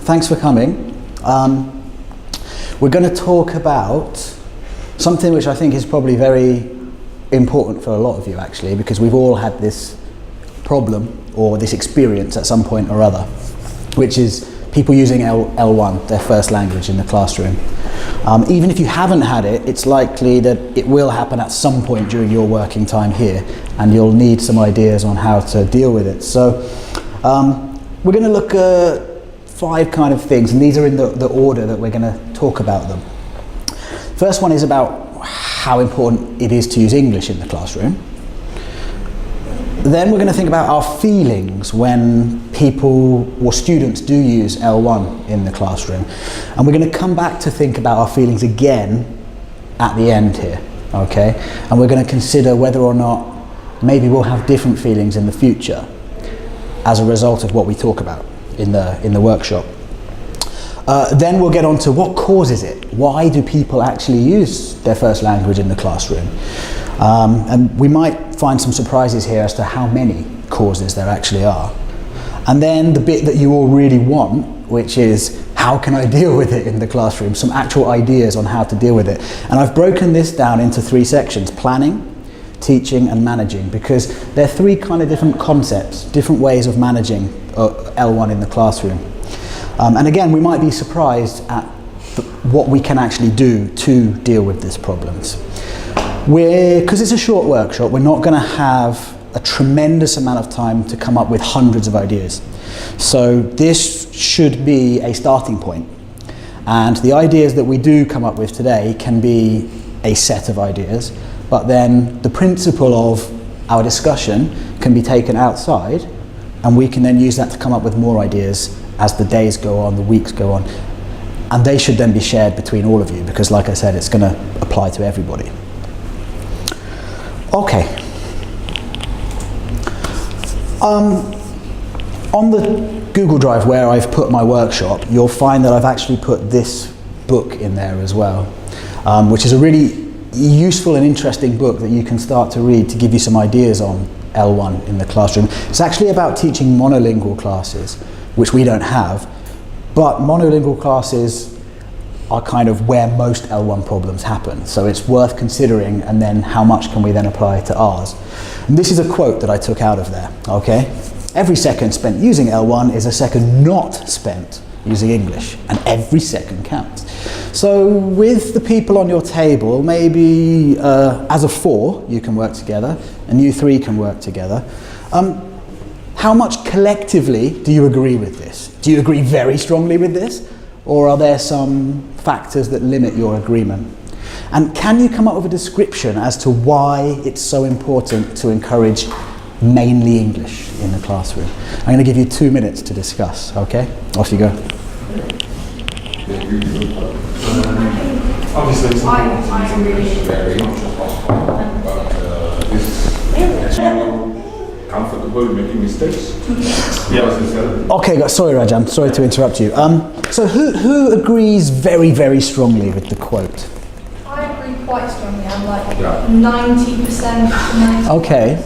thanks for coming. We're going to talk about something which I think is probably very important for a lot of you actually, because we've all had this problem or this experience at some point or other, which is people using L1, their first language, in the classroom. Even if you haven't had it, it's likely that it will happen at some point during your working time here, and you'll need some ideas on how to deal with it. So we're going to look at 5 kind of things, and these are in the order that we're going to talk about them. First one is about how important it is to use English in the classroom. Then we're going to think about our feelings when people or students do use L1 in the classroom. And we're going to come back to think about our feelings again at the end here, okay? And we're going to consider whether or not maybe we'll have different feelings in the future as a result of what we talk about in the workshop. Then we'll get on to what causes it. Why do people actually use their first language in the classroom? And we might find some surprises here as to how many causes there actually are. And then the bit that you all really want, which is how can I deal with it in the classroom? Some actual ideas on how to deal with it. And I've broken this down into 3 sections: planning, teaching and managing, because they're 3 kind of different concepts, different ways of managing L1 in the classroom. And again, we might be surprised at what we can actually do to deal with these problems. Because it's a short workshop, we're not going to have a tremendous amount of time to come up with hundreds of ideas. So this should be a starting point. And the ideas that we do come up with today can be a set of ideas, but then the principle of our discussion can be taken outside, and we can then use that to come up with more ideas as the days go on, the weeks go on. And they should then be shared between all of you, because like I said, it's going to apply to everybody. Okay. On the Google Drive where I've put my workshop, you'll find that I've actually put this book in there as well, which is a really useful and interesting book that you can start to read to give you some ideas on L1 in the classroom. It's actually about teaching monolingual classes, which we don't have, but monolingual classes are kind of where most L1 problems happen. So it's worth considering, and then how much can we then apply to ours. And this is a quote that I took out of there, okay? Every second spent using L1 is a second not spent using English, and every second counts. So with the people on your table, maybe as a 4 you can work together, and you 3 can work together. How much collectively do you agree with this? Do you agree very strongly with this? Or are there some factors that limit your agreement? And can you come up with a description as to why it's so important to encourage mainly English in the classroom? I'm going to give you 2 minutes to discuss, okay? Off you go. Obviously, it's very much as possible, but is comfortable making mistakes? Okay, sorry Rajan, sorry to interrupt you. So who agrees very, very strongly with the quote? I agree quite strongly. I'm like 90%. 90%. Okay,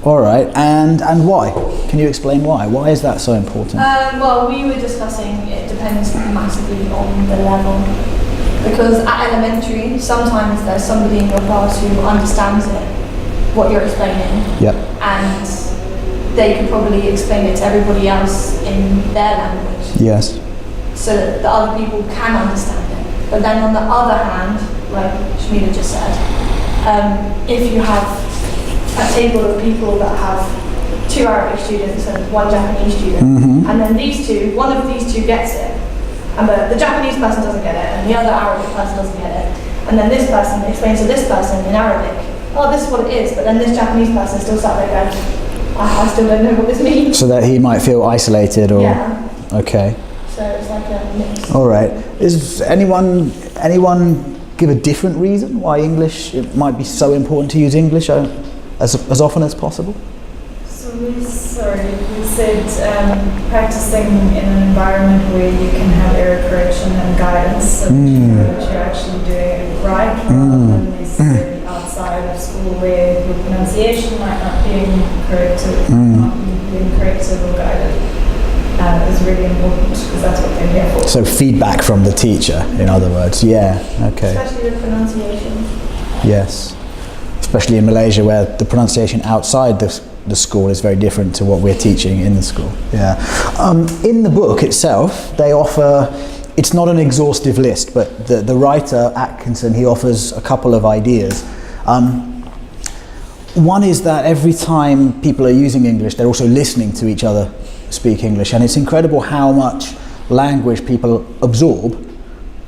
all right, and why? Can you explain why? Why is that so important? Well, we were discussing it depends massively on the level. Because at elementary, sometimes there's somebody in your class who understands it, what you're explaining. Yep. And they could probably explain it to everybody else in their language. Yes. So that the other people can understand it. But then on the other hand, like Shamila just said, if you have a table of people that have 2 Arabic students and 1 Japanese student, and then one of these two gets it, and the Japanese person doesn't get it, and the other Arabic person doesn't get it, and then this person explains to this person in Arabic, oh, this is what it is, but then this Japanese person still sat there going, I still don't know what this means. So that he might feel isolated, or yeah. Okay. So it's like a mix. All right. Is anyone give a different reason why English, it might be so important to use English as often as possible? So we said practicing in an environment where you can have error correction and guidance, so that you're actually doing it right, rather than necessarily outside of school where your pronunciation might not be corrected, not being corrected or guided. is really important because that's what they're here for. So feedback from the teacher, in other words. Yeah, okay. Especially with pronunciation. Yes. Especially in Malaysia, where the pronunciation outside the school is very different to what we're teaching in the school. Yeah. In the book itself, they offer, it's not an exhaustive list, but the writer, Atkinson, he offers a couple of ideas. One is that every time people are using English, they're also listening to each other speak English, and it's incredible how much language people absorb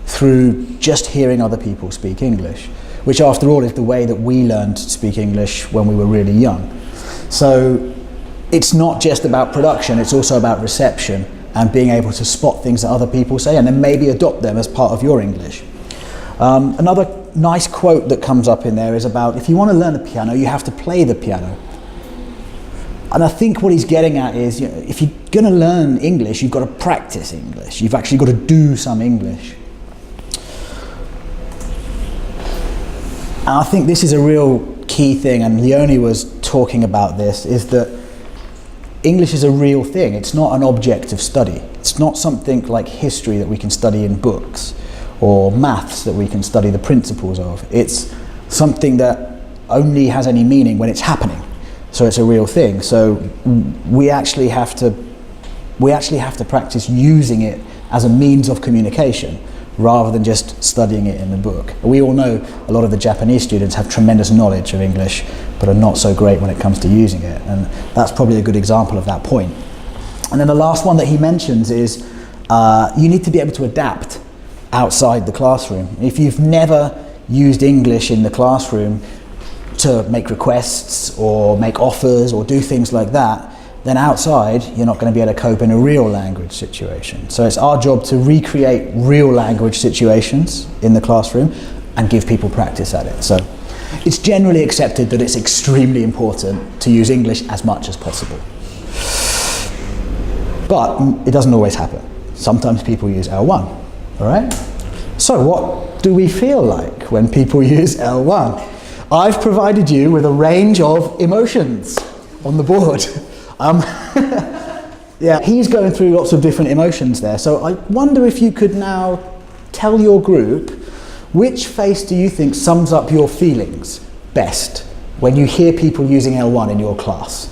through just hearing other people speak English, which after all is the way that we learned to speak English when we were really young. So it's not just about production, it's also about reception and being able to spot things that other people say and then maybe adopt them as part of your English. Another nice quote that comes up in there is about, if you want to learn the piano, you have to play the piano. And I think what he's getting at is, you know, if you're going to learn English, you've got to practice English. You've actually got to do some English. And I think this is a real key thing, and Leonie was talking about this, is that English is a real thing. It's not an object of study. It's not something like history that we can study in books, or maths that we can study the principles of. It's something that only has any meaning when it's happening. So it's a real thing. So we actually have to practice using it as a means of communication rather than just studying it in the book. We all know a lot of the Japanese students have tremendous knowledge of English but are not so great when it comes to using it, and that's probably a good example of that point. And then the last one that he mentions is you need to be able to adapt outside the classroom. If you've never used English in the classroom to make requests or make offers or do things like that, then outside you're not going to be able to cope in a real language situation. So it's our job to recreate real language situations in the classroom and give people practice at it. So it's generally accepted that it's extremely important to use English as much as possible. But it doesn't always happen. Sometimes people use L1, all right? So what do we feel like when people use L1? I've provided you with a range of emotions on the board. Yeah, he's going through lots of different emotions there. So I wonder if you could now tell your group, which face do you think sums up your feelings best when you hear people using L1 in your class?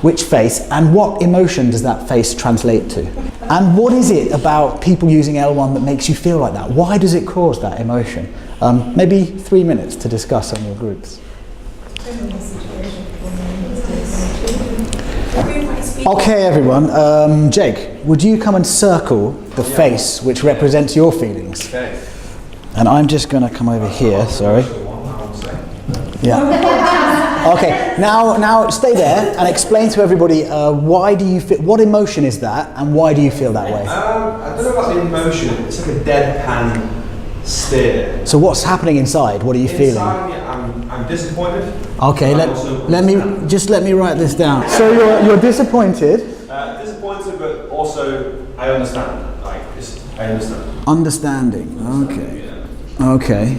Which face, and what emotion does that face translate to? And what is it about people using L1 that makes you feel like that? Why does it cause that emotion? Maybe 3 minutes to discuss on your groups. Okay, everyone. Jake, would you come and circle the face which represents your feelings? Okay. And I'm just going to come over here, sorry. Yeah. Okay, now stay there and explain to everybody why do you feel, what emotion is that and why do you feel that way? I don't know about the emotion, it's like a deadpan stare. So what's happening inside? What are you feeling? I'm disappointed. Okay, let me write this down. So you're disappointed? Disappointed, but also I understand. I understand. Understanding. Okay. Yeah. Okay.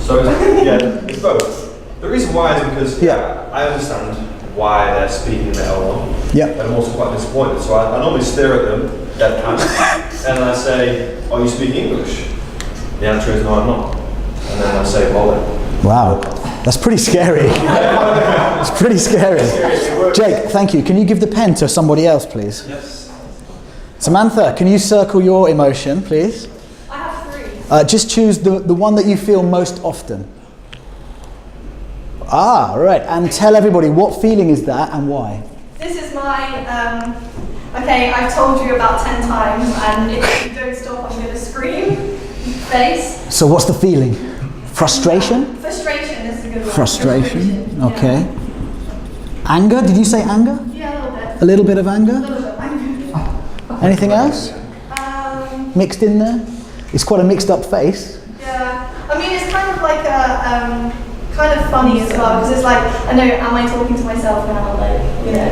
So it's both. The reason why is because I understand why they're speaking the L1. Yeah. But I'm also quite disappointed. So I normally stare at them deadpan, and then I say, "Are you speaking English?" The answer is no, I'm not. And then I say, "Well then." Wow, that's pretty scary. It's pretty scary. Jake, thank you. Can you give the pen to somebody else, please? Yes. Samantha, can you circle your emotion, please? I have 3. Just choose the one that you feel most often. Ah, right. And tell everybody, what feeling is that and why? This is my, okay, I've told you about 10 times, and if you don't stop, I'm going to scream. Face. So what's the feeling? Frustration? Frustration is a good one. Frustration, okay. Anger, did you say anger? Yeah, A little bit of a anger? little bit. Anything else? Mixed in there? It's quite a mixed up face. Yeah, I mean, it's kind of like a, kind of funny as well, because it's like, I know, am I talking to myself now, like, you know,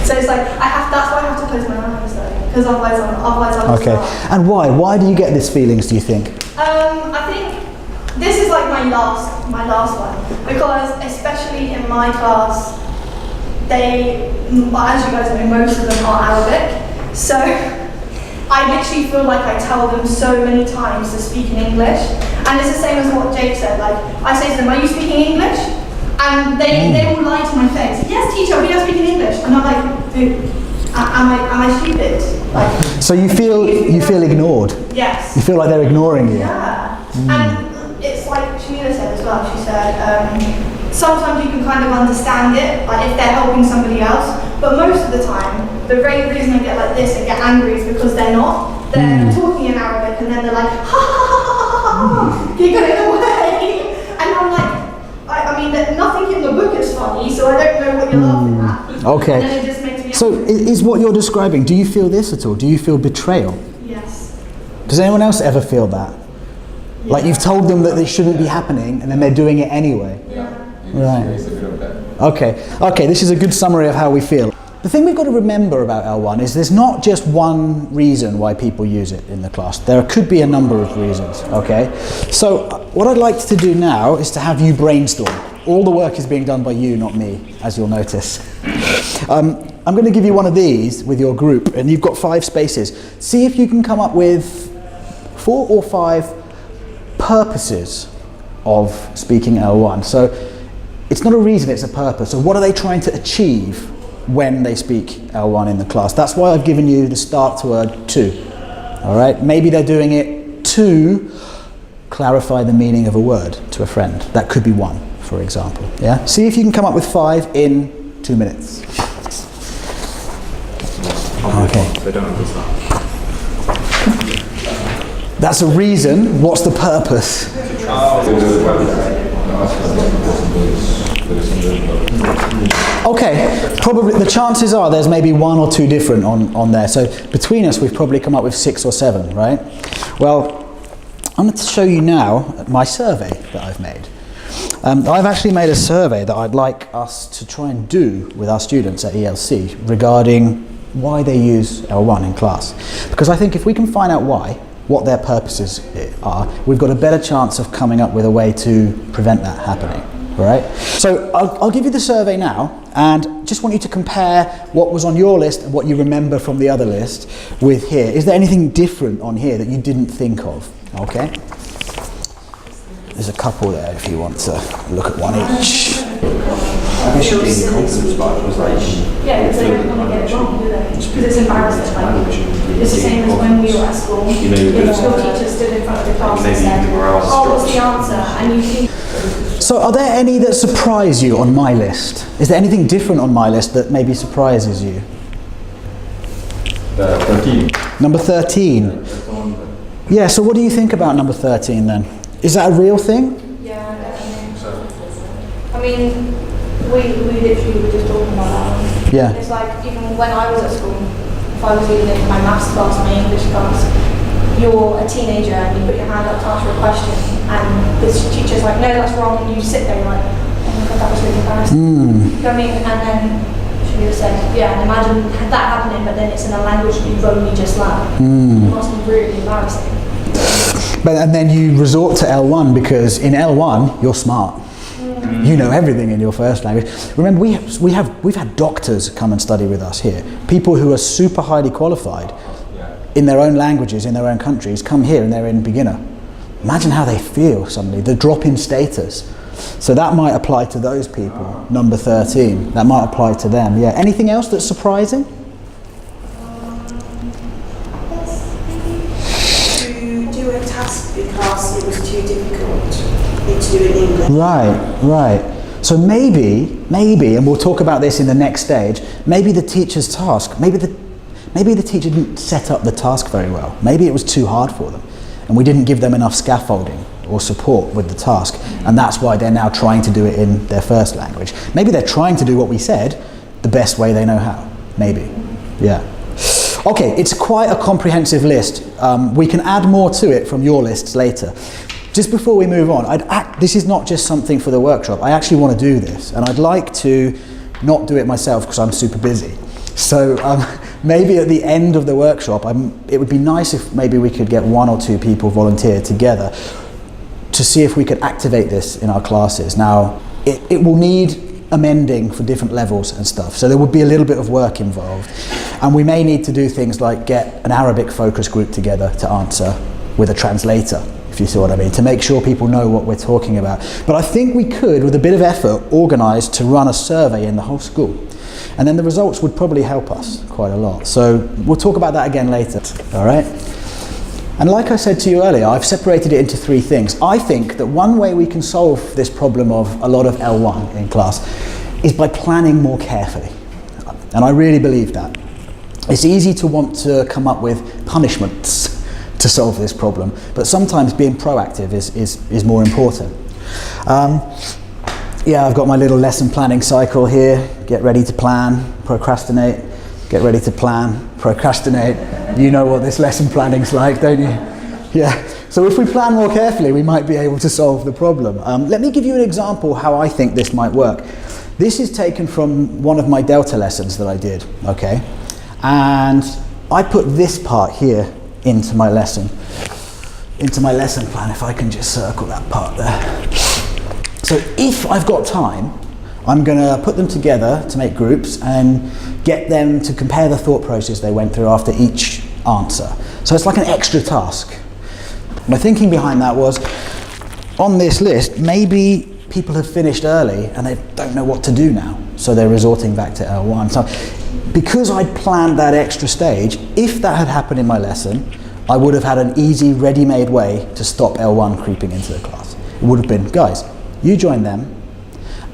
so it's like, that's why I have to close my eyes though, because otherwise I'll Okay, start. and why do you get these feelings, do you think? I think this is like my last one, because especially in my class, they, as you guys know, most of them are Arabic. So I literally feel like I tell them so many times to speak in English. And it's the same as what Jake said. Like, I say to them, are you speaking English? And they all lie to my face. Yes, teacher, we are speaking English. And I'm like, dude, am I stupid? Like, So you feel ignored. yes. You feel like they're ignoring you. Yeah. And it's like Shamila said as well. She said, sometimes you can kind of understand it, like if they're helping somebody else. But most of the time, the reason I get like this and get angry is because they're not. They're talking in Arabic and then they're like, ha ha ha ha ha ha, giggling away. And I'm like, I mean, nothing in the book is funny, so I don't know what you're laughing at. Okay. And then it just makes me So is what you're describing, do you feel this at all? Do you feel betrayal? Yes. Does anyone else ever feel that? Like you've told them that it shouldn't be happening and then they're doing it anyway? Yeah. Right. Okay, this is a good summary of how we feel. The thing we've got to remember about L1 is there's not just one reason why people use it in the class. There could be a number of reasons, okay? So what I'd like to do now is to have you brainstorm. All the work is being done by you, not me, as you'll notice. I'm going to give you one of these with your group, and you've got 5 spaces. See if you can come up with 4 or 5 purposes of speaking L1. So it's not a reason, it's a purpose. So what are they trying to achieve when they speak L1 in the class? That's why I've given you the start word to. All right, maybe they're doing it to clarify the meaning of a word to a friend. That could be one, for example. Yeah. See if you can come up with 5 in 2 minutes. Okay. They don't understand. That's a reason. What's the purpose? Okay, probably the chances are there's maybe 1 or 2 different on there. So between us, we've probably come up with 6 or 7, right? Well, I'm going to show you now my survey that I've made. I've actually made a survey that I'd like us to try and do with our students at ELC regarding why they use L1 in class. Because I think if we can find out why, what their purposes are, we've got a better chance of coming up with a way to prevent that happening. All right? So I'll give you the survey now, and just want you to compare what was on your list and what you remember from the other list with here. Is there anything different on here that you didn't think of? Okay? There's a couple there if you want to look at one each. I guess you're being confidence by translation. Yeah, because they don't want to get it wrong, do they? Because it's embarrassing. Like, it's the same as when we were at school. You know, you're If your teacher stood in front of the class and said, oh, what's the answer? And you think... So are there any that surprise you on my list? Is there anything different on my list that maybe surprises you? 13. Number 13. Yeah, so what do you think about number 13 then? Is that a real thing? Yeah, I mean, we literally were just talking about that one. Yeah. It's like, even when I was at school, if I was even in my maths class, my English class, you're a teenager and you put your hand up to answer a question and this teacher's like, no, that's wrong, and you sit there and you're like, oh my god, that was really embarrassing. You know what I mean? And then she said, yeah, and imagine that happening, but then it's in a language that you've only just learned. It must be really embarrassing. And then you resort to L1 because in L1 you're smart. You know everything in your first language. Remember, we've had doctors come and study with us here. People who are super highly qualified in their own languages, in their own countries, come here and they're in beginner. Imagine how they feel suddenly, the drop in status. So that might apply to those people, number 13. That might apply to them, yeah. Anything else that's surprising? To do a task because it was too difficult to do in English. Right. So maybe, and we'll talk about this in the next stage, maybe the teacher's task, maybe the teacher didn't set up the task very well. Maybe it was too hard for them and we didn't give them enough scaffolding or support with the task, and that's why they're now trying to do it in their first language. Maybe they're trying to do what we said the best way they know how. Maybe. Yeah. Okay, it's quite a comprehensive list. We can add more to it from your lists later. Just before we move on, this is not just something for the workshop. I actually want to do this, and I'd like to not do it myself because I'm super busy. So maybe at the end of the workshop, it would be nice if maybe we could get 1 or 2 people volunteer together to see if we could activate this in our classes. Now, it will need amending for different levels and stuff. So there would be a little bit of work involved. And we may need to do things like get an Arabic focus group together to answer with a translator, if you see what I mean, to make sure people know what we're talking about. But I think we could, with a bit of effort, organise to run a survey in the whole school. And then the results would probably help us quite a lot. So we'll talk about that again later, all right? And like I said to you earlier, I've separated it into 3 things. I think that one way we can solve this problem of a lot of L1 in class is by planning more carefully. And I really believe that. It's easy to want to come up with punishments to solve this problem, but sometimes being proactive is more important. Yeah, I've got my little lesson planning cycle here. Get ready to plan, procrastinate, get ready to plan, procrastinate. You know what this lesson planning's like, don't you? Yeah. So if we plan more carefully, we might be able to solve the problem. Let me give you an example how I think this might work. This is taken from one of my Delta lessons that I did, okay? And I put this part here into my lesson plan, if I can just circle that part there. So if I've got time, I'm going to put them together to make groups and get them to compare the thought process they went through after each answer. So it's like an extra task. My thinking behind that was, on this list, maybe people have finished early and they don't know what to do now, so they're resorting back to L1. So because I'd planned that extra stage, if that had happened in my lesson, I would have had an easy, ready-made way to stop L1 creeping into the class. It would have been, guys, you join them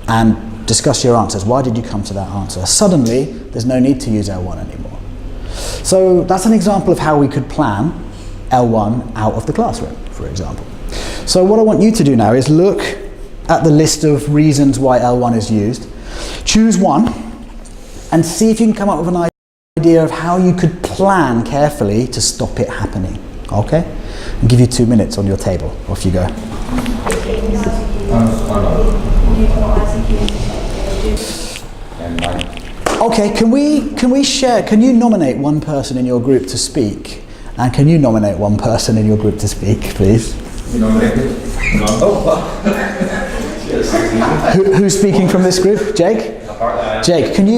and discuss your answers. Why did you come to that answer? Suddenly, there's no need to use L1 anymore. So that's an example of how we could plan L1 out of the classroom, for example. So what I want you to do now is look at the list of reasons why L1 is used, choose one, and see if you can come up with an idea of how you could plan carefully to stop it happening. Okay? I'll give you 2 minutes on your table. Off you go. Okay, can we share, can you nominate one person in your group to speak? And can you nominate one person in your group to speak, please? Who's speaking from this group? Jake? Jake, could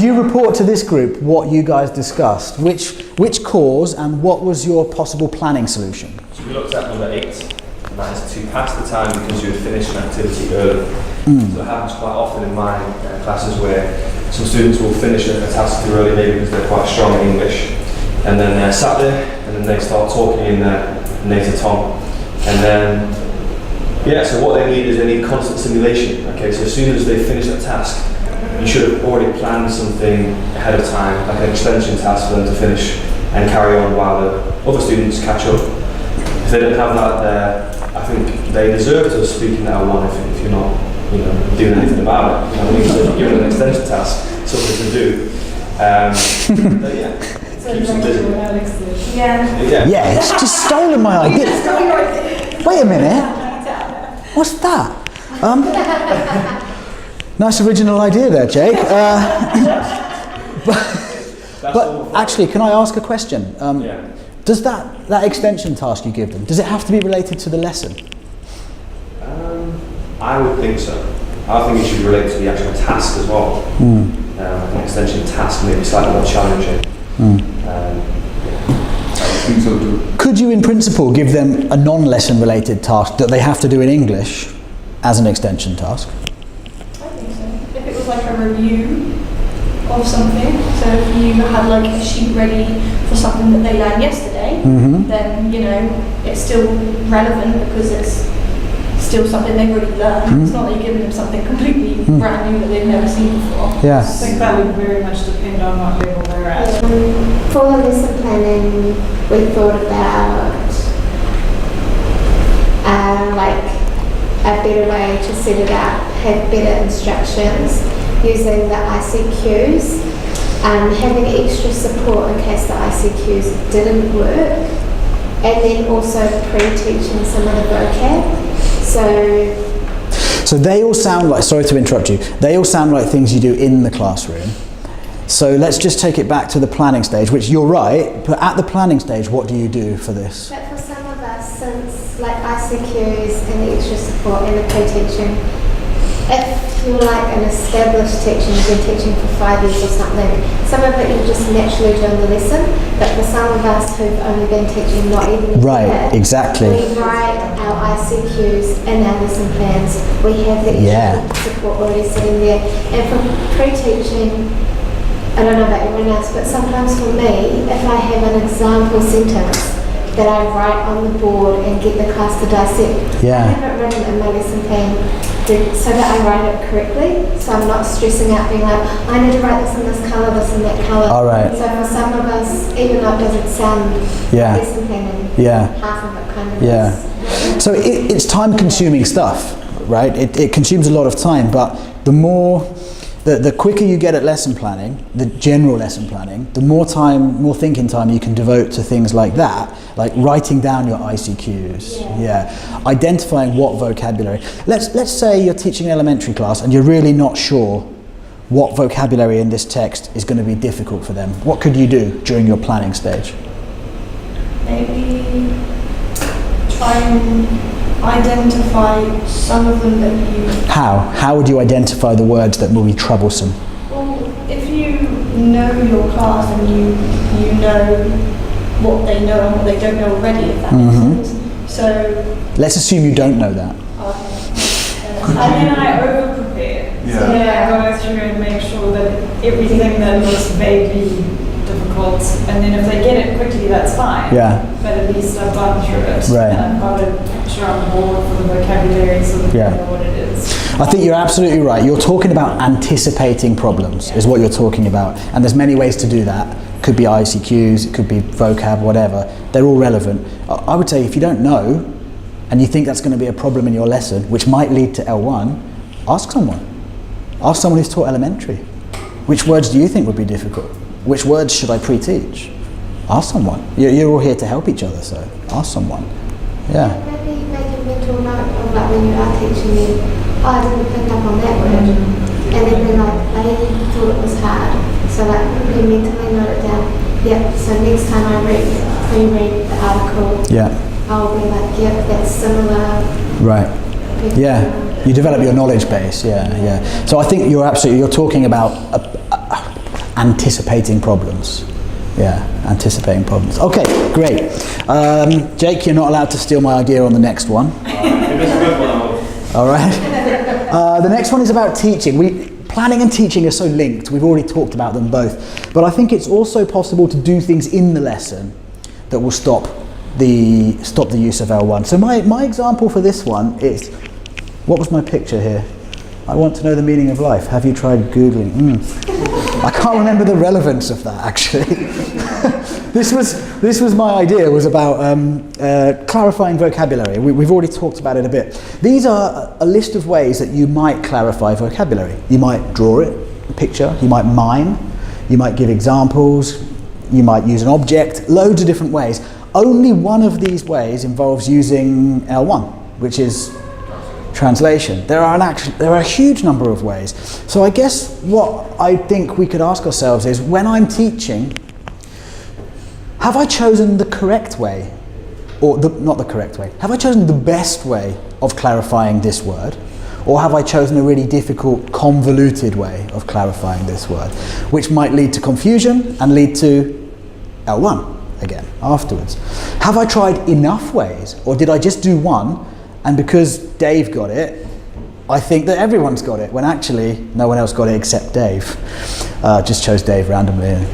you report to this group what you guys discussed? Which cause and what was your possible planning solution? So we looked at number 8, and that is to pass the time because you had finished an activity early. So it happens quite often in my classes where some students will finish a task too early, maybe because they're quite strong in English, and then they're sat there, and then they start talking in their native tongue, and then so what they need is they need constant stimulation. Okay, so as soon as they finish that task, you should have already planned something ahead of time, like an extension task for them to finish and carry on while the other students catch up. If they don't have that there, I think they deserve to speak in that one if you're not, doing anything about it. You know what I mean? So if you're given an extension task, something to do. But yeah, keeps them busy. Yeah, it's just stolen my idea. Wait a minute. What's that? Nice original idea there, Jake. But actually, can I ask a question? Does that extension task you give them, does it have to be related to the lesson? I would think so. I think it should relate to the actual task as well. An extension task may be slightly more challenging. I think so too. Could you, in principle, give them a non-lesson related task that they have to do in English as an extension task? I think so. If it was like a review of something, so if you had like a sheet ready for something that they learned yesterday, then it's still relevant because it's still something they've already learned. It's not that you're giving them something completely brand new that they've never seen before. Yeah. I think that would very much depend on what level they're at. For the lesson planning, we thought about like a better way to set it up, have better instructions, using the ICQs, having extra support in case the ICQs didn't work, and then also pre-teaching some of the vocab. So they all sound like, sorry to interrupt you, they all sound like things you do in the classroom. So let's just take it back to the planning stage, which you're right, but at the planning stage, what do you do for this? But for some of us, since like ICQs and the extra support and the pre-teaching, if you're like an established teacher, you've been teaching for 5 years or something, some of it you just naturally do in the lesson, but for some of us who've only been teaching not even a Right, year, exactly. we write our ICQs in our lesson plans. We have the extra support already sitting there. And for pre-teaching, I don't know about everyone else, but sometimes for me, if I have an example sentence that I write on the board and get the class to dissect, I have it written in my lesson plan so that I write it correctly, so I'm not stressing out being like, I need to write this in this colour, this in that colour. All right. So for some of us, even though it doesn't sound lesson planning, half of it kind of is. So it's time-consuming stuff, right? It consumes a lot of time, but the quicker you get at lesson planning, the general lesson planning, the more thinking time you can devote to things like that, like writing down your ICQs, identifying what vocabulary. Let's say you're teaching an elementary class and you're really not sure what vocabulary in this text is going to be difficult for them. What could you do during your planning stage? Maybe try and identify some of them that you... How would you identify the words that will be troublesome? Well, if you know your class and you know what they know and what they don't know already, if that makes sense. So... Let's assume you don't know that. And then I over-prepare. So then I go through and make sure that everything that looks vaguely difficult, and then if they get it quickly, that's fine. But at least I've gone through it. Right. And I've got a picture on the board for the vocabulary so that they know what it is. I think you're absolutely right. You're talking about anticipating problems, is what you're talking about. And there's many ways to do that. Could be ICQs, it could be vocab, whatever. They're all relevant. I would say if you don't know, and you think that's going to be a problem in your lesson, which might lead to L1, ask someone. Ask someone who's taught elementary. Which words do you think would be difficult? Which words should I pre-teach? Ask someone. You're all here to help each other, so ask someone. Maybe make a mental note of like when you are teaching them, I didn't pick up on that word. And then they're like, they thought it was hard. So like, you mentally note it down. So next time I pre-read the article, I'll be like, that's similar. Right. You develop your knowledge base. So I think you're talking about anticipating problems. Anticipating problems. Okay, great. Jake, you're not allowed to steal my idea on the next one. All right. The next one is about teaching. Planning and teaching are so linked. We've already talked about them both. But I think it's also possible to do things in the lesson that will stop the use of L1. So my example for this one is, what was my picture here? I want to know the meaning of life. Have you tried Googling? I can't remember the relevance of that, actually. This was my idea, was about clarifying vocabulary. We've already talked about it a bit. These are a list of ways that you might clarify vocabulary. You might draw it, a picture. You might mime. You might give examples. You might use an object. Loads of different ways. Only one of these ways involves using L1, which is translation. There are a huge number of ways. So I guess what I think we could ask ourselves is, when I'm teaching, have I chosen the correct way? Or not the correct way. Have I chosen the best way of clarifying this word? Or have I chosen a really difficult, convoluted way of clarifying this word, which might lead to confusion and lead to L1 again afterwards? Have I tried enough ways, or did I just do one, and because Dave got it, I think that everyone's got it, when actually no one else got it except Dave. Just chose Dave randomly.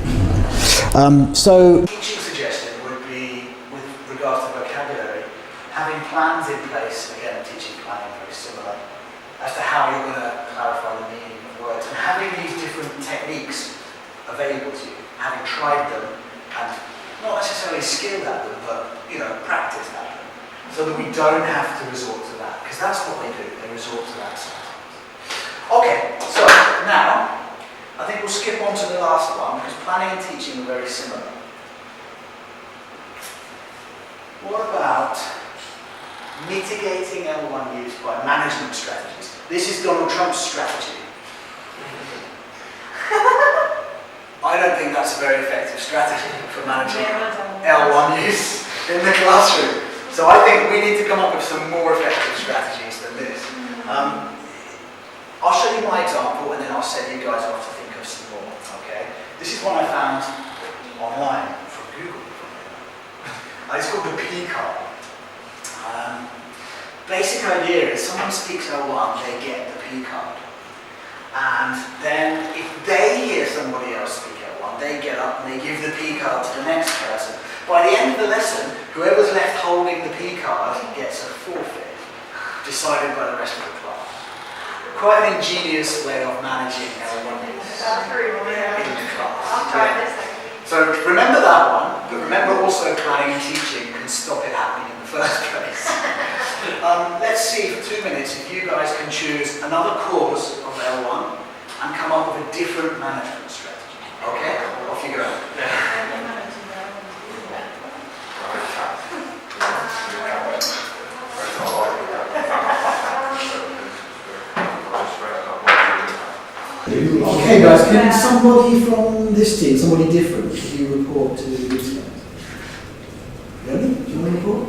So teaching suggestion would be, with regards to vocabulary, having plans in place, again teaching planning very similar, as to how you're going to clarify the meaning of words, and having these different techniques available to you, having tried them and not necessarily skilled at them, but practiced at them, so that we don't have to resort to that, because that's what they do, they resort to that sometimes. Okay, so now I think we'll skip on to the last one, because planning and teaching are very similar. What about mitigating L1 use by management strategies? This is Donald Trump's strategy. I don't think that's a very effective strategy for managing L1 use in the classroom. So I think we need to come up with some more effective strategies than this. I'll show you my example and then I'll send you guys off to think of some more, okay? This is one I found online from Google. It's called the P card. Basic idea is someone speaks L1, they get the P card. And then if they hear somebody else speak L1, they get up and they give the P card to the next person. By the end of the lesson, whoever's left holding the P card gets a forfeit, decided by the rest of the class. Quite an ingenious way of managing L1 in the class. I'll try this. So remember that one, but remember also planning and teaching can stop it happening in the first place. Let's see for 2 minutes if you guys can choose another course of L1 and come up with a different management strategy. Okay? Off you go. Okay guys, can somebody from this team, somebody different, can you report to these guys? Really? Do you want to report?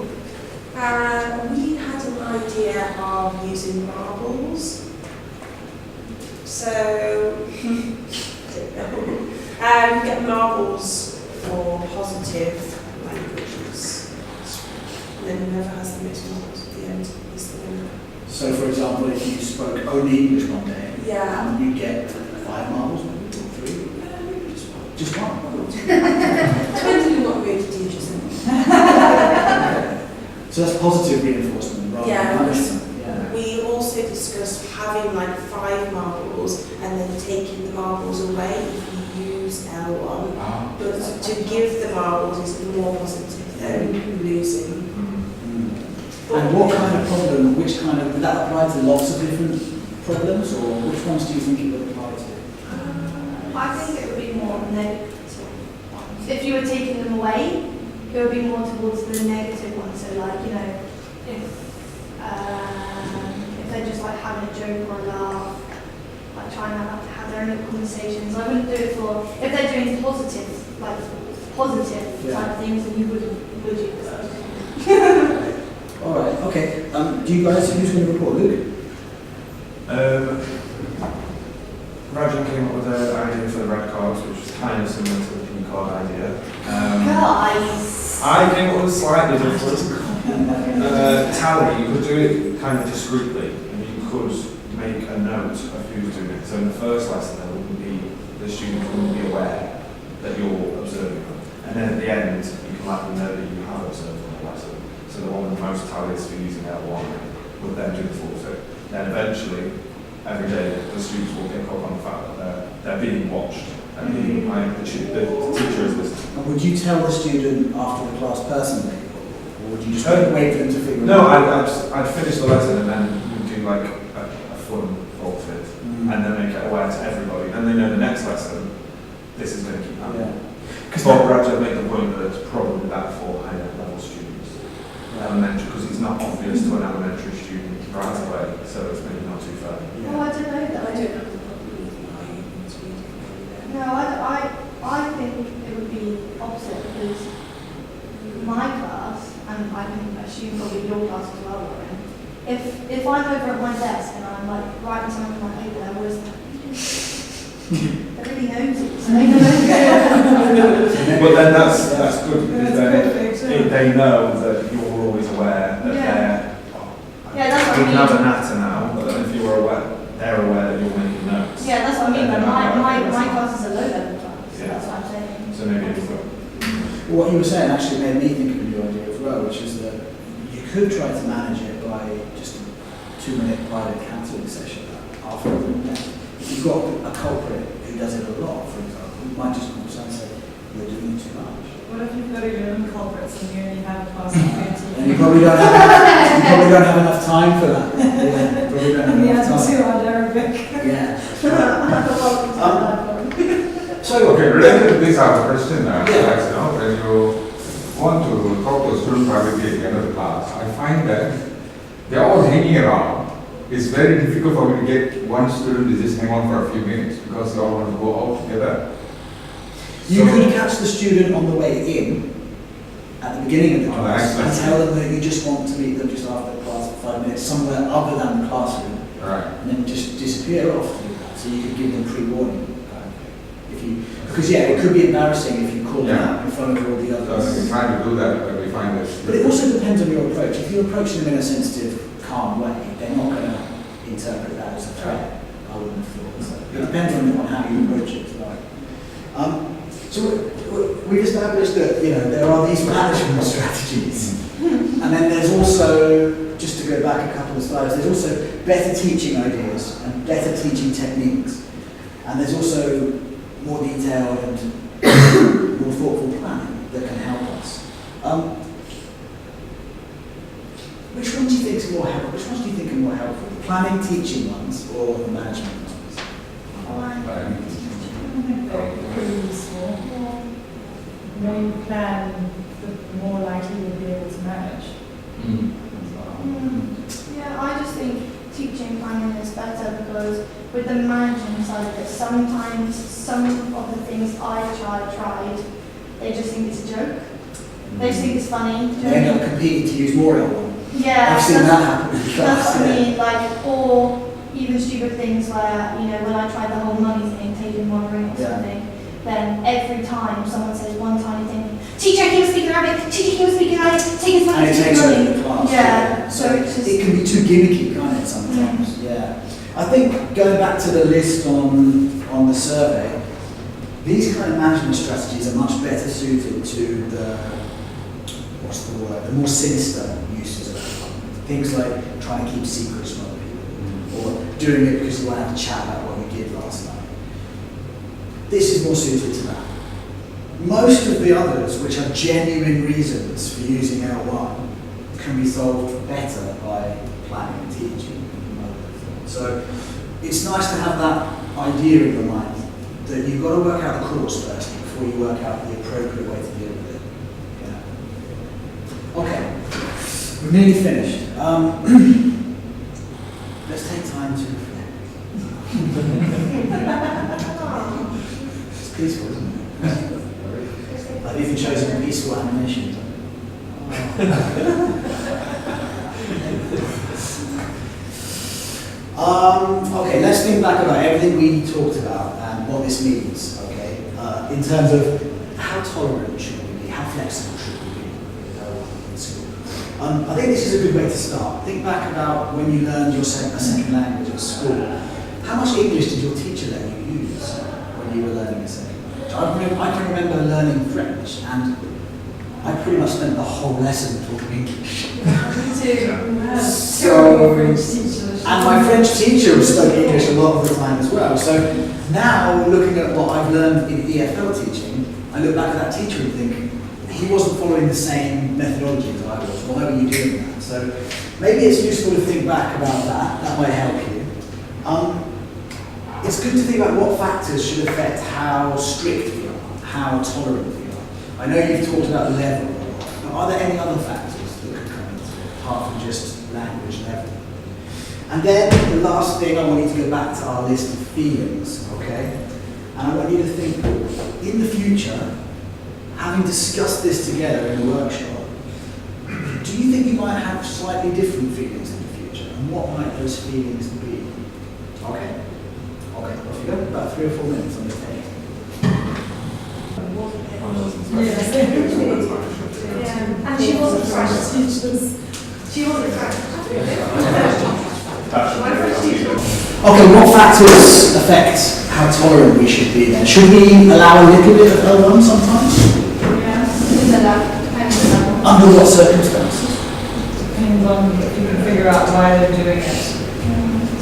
We had an idea of using marbles. So, get marbles for positive languages. And then whoever has the most marbles at the end is the winner. So for example, if you spoke only English one day, Yeah. you get 5 marbles, maybe, or 3? Just one. Depends on what mood do you just in. So that's positive reinforcement rather than punishment. Yeah. We also discussed having like 5 marbles and then taking the marbles away if you use L1. But to give the marbles is more positive than losing. And what kind of problem, would that apply to lots of different problems, or which ones do you think it would apply to? I think it would be more negative ones. If you were taking them away, it would be more towards the negative ones. So like, you know, if they're just like having a joke or a laugh, like trying to have their own conversations. I wouldn't do it for, if they're doing positive, like positive type things, then you wouldn't, would you? Alright, okay. Do you guys, who's going to report? Luke? Rajan came up with an idea for the red cards, which was kind of similar to the pink card idea. Guys! I came up with slightly different. Tally, you could do it kind of discreetly, and you could make a note of who's doing it. So in the first lesson, the student wouldn't be aware that you're observing them. And then at the end, you can let them know that you have observed them the lesson. So the one with the most tallies for using L1 would then do the forfeit. Then eventually, every day, the students will pick up on the fact that they're being watched and the teacher is listening. And would you tell the student after the class personally, or would you just wait for them to figure it No, out? I'd finish the lesson and then we'd do like a fun forfeit and then make it aware to everybody. Then they know the next lesson, this is going to keep happening. Because Bob Radja made the point that it's probably that for higher level students. Elementary, because it's not obvious to an elementary student right away, so it's maybe not too fair. Oh, I don't know that. I don't have a problem with No, I think it would be opposite because my class, and I can assume probably your class as well, Lauren, if I'm over at my desk and I'm like writing something on my paper, they're always they're really nosy, so they know. But then that's good because then they know that you're always aware that they're. Yeah, that's what I You mean. can have a natter now, but then if you're aware, they're aware that you're making notes. Yeah, that's what I mean. Then But they're not my class is a low level class. Yeah. That's what I'm saying. So maybe it's good. What you were saying actually made me think of a new idea as well, which is that you could try to manage it by just a 2-minute private counselling session after the test. If you've got a culprit who does it a lot, for example, you might just come to and say, you're doing it too much. What if you've got your own culprits and you only have a class of 20? And you probably don't have enough time for that. Yeah, probably don't have And you enough have time. to on Arabic. Yeah. So, okay, related to this, I have a question, Alex, Yeah. you know, when you want to talk to a student privately at the end of the class, I find that they're all hanging around. It's very difficult for me to get one student to just hang on for a few minutes because they all want to go out together. You could catch the student on the way in at the beginning of the On the class next and lesson. tell them that you just want to meet them just after the class for 5 minutes somewhere other than the classroom. Right. and then just disappear off to do that. So you could give them pre-warning. If you, because it could be embarrassing if you call them out in front of all the So others. we try to do that, but we find that. But it also depends on your approach. If you're approaching them in a sensitive, calm way, they're not going to interpret that as a threat. I wouldn't have thought. So it depends on how you approach it. Right? So we've established that there are these management strategies, and then there's also, just to go back a couple of slides, there's also better teaching ideas and better teaching techniques, and there's also more detailed and more thoughtful planning that can help us. Which ones do you think are more helpful? Which ones do you think are more helpful? The planning, teaching ones, or the management ones? They're pretty useful. The more you plan, the more likely you'll be able to manage. Yeah, I just think teaching planning is better because with the management side of it, sometimes some of the things I tried, they just think it's a joke. They just think it's funny. They end up competing to use more L1. Yeah, I've seen that happen. that's what I mean. Like, or even stupid things where when I tried the whole money thing, taking one ring or something, then every time someone says one tiny thing, teacher, he was speaking Arabic. Teacher, he was speaking Arabic. Take his money. And it takes over the class. Yeah. So it can be too gimmicky, can't it, sometimes? Yeah. I think going back to the list on the survey, these kind of management strategies are much better suited to the more sinister uses of it. Things like trying to keep secrets from other people, or doing it because you want to have a chat about what you did last night. This is more suited to that. Most of the others, which are genuine reasons for using L1, can be solved better by planning and teaching. So it's nice to have that idea in your mind that you've got to work out the course first before you work out the appropriate way to deal with it. Okay, we're nearly finished. Let's take time to reflect. It's peaceful, isn't it? I've even chosen peaceful animations. Okay, let's think back about everything we talked about and what this means, okay? In terms of how tolerant should we be, how flexible should we be in school. I think this is a good way to start. Think back about when you learned your second language at school. How much English did your teacher let you use when you were learning a second language? I can remember learning French, and I pretty much spent the whole lesson talking English. And my French teacher spoke English a lot of the time as well. So now, looking at what I've learned in EFL teaching, I look back at that teacher and think, he wasn't following the same methodology as I was. Why were you doing that? So maybe it's useful to think back about that. That might help you. It's good to think about what factors should affect how strict we are, how tolerant we are. I know you've talked about level, but are there any other factors that could come into it, apart from just language level? And then the last thing, I want you to go back to our list of feelings, okay? And I want you to think, in the future, having discussed this together in the workshop, do you think you might have slightly different feelings in the future? And what might those feelings be? Okay. Okay, well, if you've got about 3 or 4 minutes on the take. And she wasn't French. She wasn't French. Okay, what factors affect how tolerant we should be then? Should we allow a little bit of L1 sometimes? Under what circumstances? Depends on if you can figure out why they're doing it.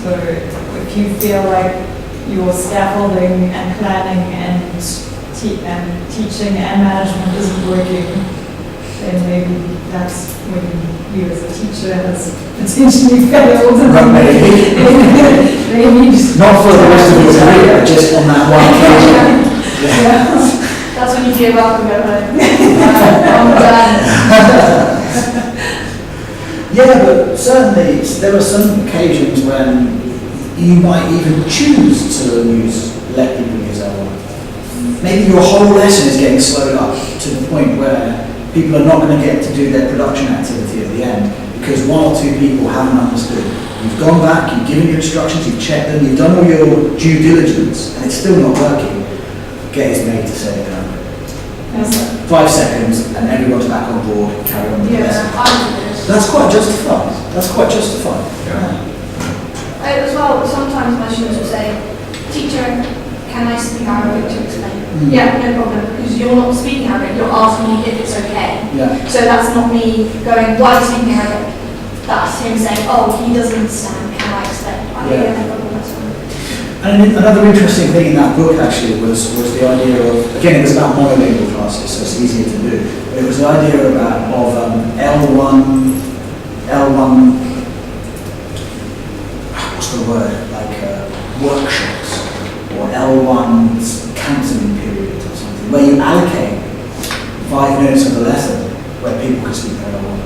So if you feel like your scaffolding and planning and teaching and management isn't working, then maybe that's when you as a teacher has potentially failed. Maybe Not for the rest of your career, just on that one occasion. Yeah. That's when you give up and go home. I'm done. Yeah, but certainly there are some occasions when you might even choose to let people use L1. Maybe your whole lesson is getting slowed up to the point where people are not going to get to do their production activity at the end because 1 or 2 people haven't understood You've gone back, you've given your instructions, you've checked them, you've done all your due diligence, and it's still not working. Get his mate to say it down. 5 seconds, and everyone's back on board, carry on with the lesson. That's quite justified. That's quite justified. As well, sometimes my students will say, teacher, can I speak Arabic to explain? Yeah, no problem, because you're not speaking Arabic, you're asking me if it's okay. Yeah. So that's not me going, why are you speaking Arabic? That's him saying, oh, he doesn't understand, can I explain? Yeah, no problem, that's fine. And another interesting thing in that book actually was the idea of, again, it was about monolingual classes, so it's easier to do. But it was the idea of L1, what's the word, like workshops, or L1's counselling period or something, where you allocate 5 minutes of the lesson where people can speak their L1.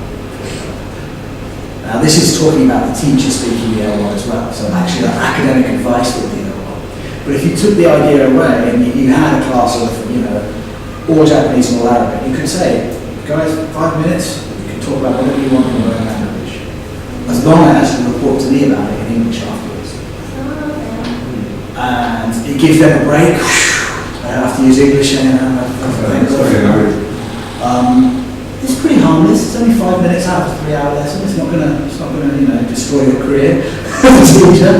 Now this is talking about the teacher speaking the L1 as well, so actually that academic advice would be L1. But if you took the idea away and you had a class of, all Japanese and all Arabic, you could say, guys, 5 minutes, you can talk about whatever you want in your own language. As long as you report to me about it in English afterwards. And it gives them a break. They don't have to use English and it's pretty harmless. It's only 5 minutes out of a 3-hour lesson. It's not gonna destroy your career as a teacher.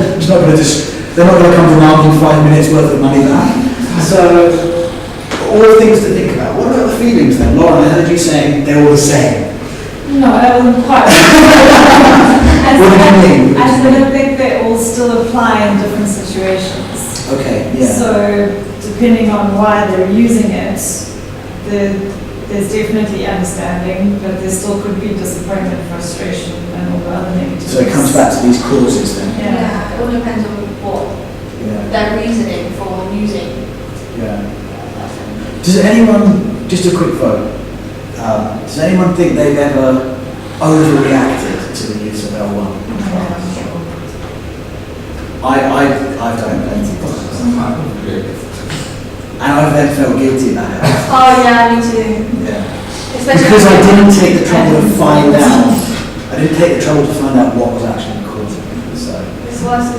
They're not gonna come around with 5 minutes worth of money back. So all things to think about. What about the feelings then? Lauren, I heard you saying they're all the same. No, I wouldn't quite. What do you mean? I don't think they all still apply in different situations. Okay, yeah. So depending on why they're using it, there's definitely understanding, but there still could be disappointment, frustration, and all the other negatives. So it comes back to these causes then. Yeah, it all depends on what their reasoning for using. Yeah. Does anyone, just a quick vote, does anyone think they've ever overreacted to the use of L1 in class? I've done it plenty of times. And I've then felt guilty about it. Oh yeah, me too. Yeah. Especially Because I didn't take the trouble to find out. I didn't take the trouble to find out what was actually causing it. So. This wasn't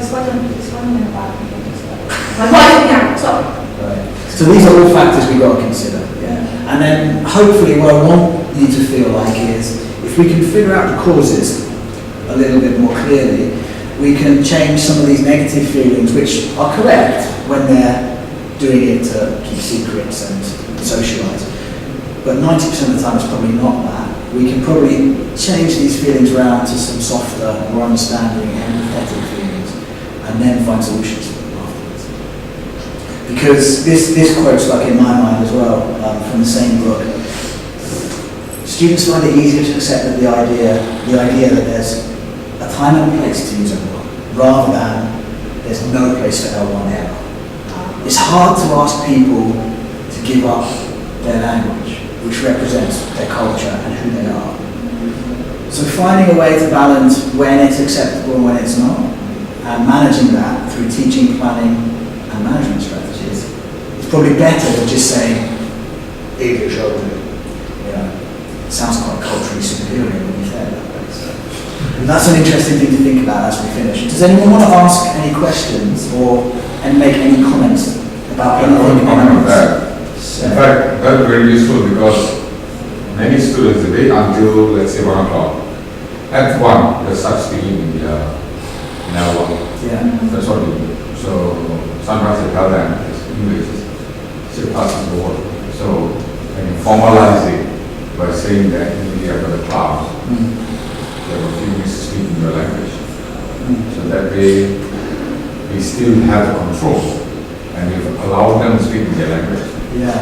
about me. Stop. Right. So these are all factors we've got to consider. Yeah. And then hopefully what I want you to feel like is if we can figure out the causes a little bit more clearly, we can change some of these negative feelings which are correct when they're doing it to keep secrets and socialise. But 90% of the time it's probably not that. We can probably change these feelings around to some softer, more understanding, empathetic feelings, and then find solutions for them afterwards. Because this quote's like in my mind as well, from the same book. Students find it easier to accept that the idea that there's a time and a place to use L1, rather than there's no place for L1 ever. It's hard to ask people to give up their language, which represents their culture and who they are. So finding a way to balance when it's acceptable and when it's not, and managing that through teaching, planning, and management strategies, is probably better than just saying, English only. It sounds quite culturally superior when you say it that way. So that's an interesting thing to think about as we finish. Does anyone want to ask any questions and make any comments about anything? Comment on that. In fact, that's very useful because many students wait until, let's say, 1 o'clock. At 1, they start speaking in L1. Yeah. That's what we do. So sometimes I tell them it's English, still passes the word. So I can formalize it by saying that immediately after the class, there were a few minutes to speak in your language. So that way, we still have the control, and we've allowed them to speak in their language. Yeah.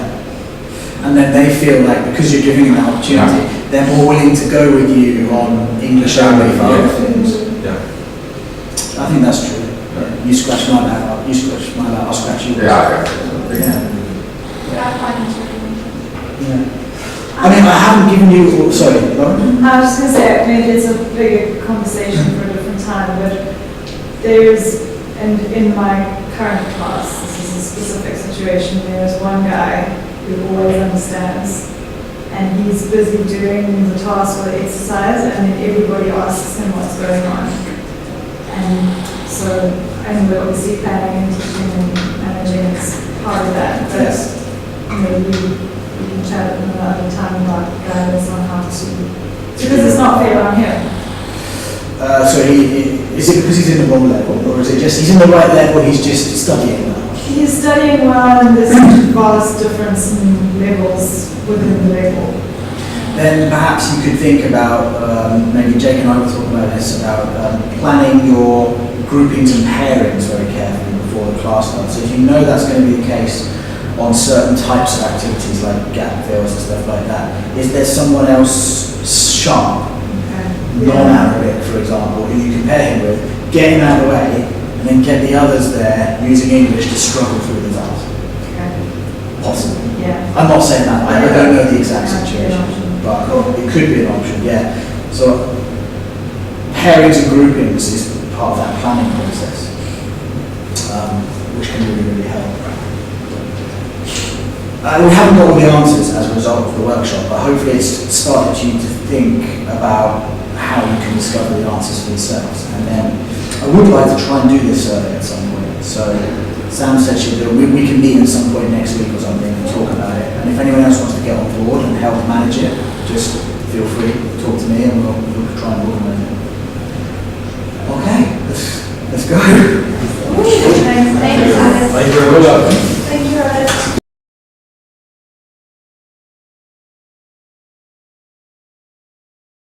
And then they feel like because you're giving them an opportunity, they're more willing to go with you on English only for other things. Yeah. I think that's true. Yeah. You scratch my back, you scratch my back, I'll scratch yours. Yeah. I mean, I haven't given you. Sorry, Lauren. I was just going to say, maybe it's a bigger conversation for a different time, but there's, and in my current class, this is a specific situation, there's one guy who always understands, and he's busy doing the task or the exercise, and then everybody asks him what's going on. And so, and we're obviously planning and teaching and managing is part of that, but maybe we can chat another time about guidance on how to, because it's not fair on him. So is it because he's in the wrong level, or is it just he's in the right level, he's just studying well? He's studying well, and there's such a vast difference in levels within the level. Then perhaps you could think about, maybe Jake and I were talking about this, about planning your groupings and pairings very carefully before the class starts. So if you know that's going to be the case on certain types of activities like gap fills and stuff like that, is there someone else sharp, non-Arabic for example, who you can pair him with, get him out of the way, and then get the others there using English to struggle through the task? Possible. Yeah. I'm not saying that, I don't know the exact situation, but it could be an option, yeah. So pairings and groupings is part of that planning process, which can really help. We haven't got all the answers as a result of the workshop, but hopefully it's started you to think about how you can discover the answers for yourselves. And then I would like to try and do this survey at some point. So Sam said she'll do it. We can meet at some point next week or something and talk about it. And if anyone else wants to get on board and help manage it, just feel free to talk to me and we'll try and organise it. Okay, let's go. Thanks, Alex. Thank you very much.